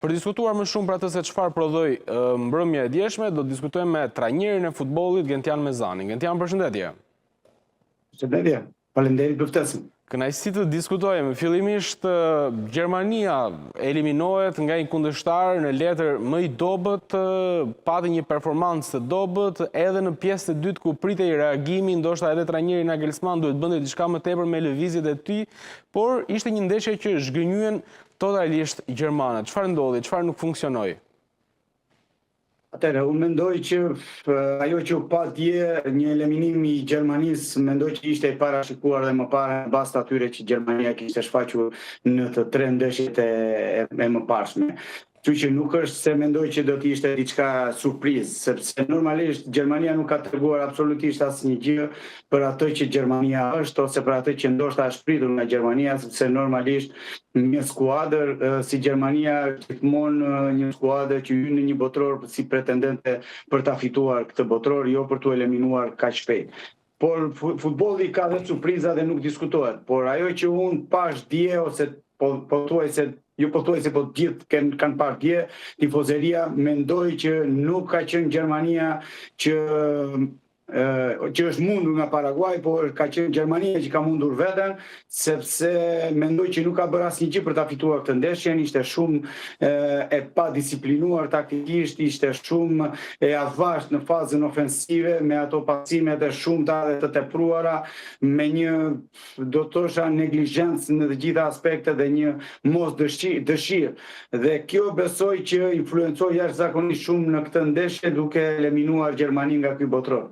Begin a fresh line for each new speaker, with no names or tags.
Për diskutuar më shumë për atë se çfarë prodhoi mbrëmja e djeshme, do të diskutojmë me trajnerin e futbollit Gentian Mezani. Gentian, përshëndetje.
Përshëndetje, faleminderit për ftesën.
Kënaqësi të diskutojmë. Fillimisht Gjermania eliminohet nga një kundërshtar në letër më i dobët, pati një performancë të dobët, edhe në pjesën e dytë ku pritej reagimi, ndoshta edhe trajneri Nagelsmann duhet bënte diçka më tepër me lëvizjet e tij, por ishte një ndeshje që zhgënjyen totalisht gjermanët. Çfarë ndodhi? Çfarë nuk funksionoi?
Atëherë, unë mendoj që ajo që u pa dje, një eliminim i Gjermanisë, mendoj që ishte i parashikuar dhe më parë mbas atyre që Gjermania kishte shfaqur në të tre ndeshjet e mëparshme. Kështu që nuk është se mendoj që do të ishte diçka surprizë, sepse normalisht Gjermania nuk ka treguar absolutisht asnjë gjë për atë që Gjermania është ose për atë që ndoshta është pritur nga Gjermania, sepse normalisht një skuadër si Gjermania gjithmonë një skuadër që hyn në një botror si pretendente për ta fituar këtë botror, jo për t'u eliminuar kaq shpejt. Por futbolli ka dhe surpriza dhe nuk diskutohet, por ajo që unë pash dje ose po gjithë kanë parë dje, tifozeria mendoj që nuk ka qenë Gjermania që është mundur nga Paraguay, por ka qenë Gjermania që ka mundur veten, sepse mendoj që nuk ka bërë asnjë gjë për ta fituar këtë ndeshje, ishte shumë e padisiplinuar taktikisht, ishte shumë e avashtë në fazën ofensive, me ato pasimet e shumta dhe të tepruara, me një, do të thosha, neglizhencë në të gjitha aspektet dhe një mos dëshirë. Dhe kjo besoj që influencoi jashtëzakonisht shumë në këtë ndeshje duke eliminuar Gjermaninë nga ky botror.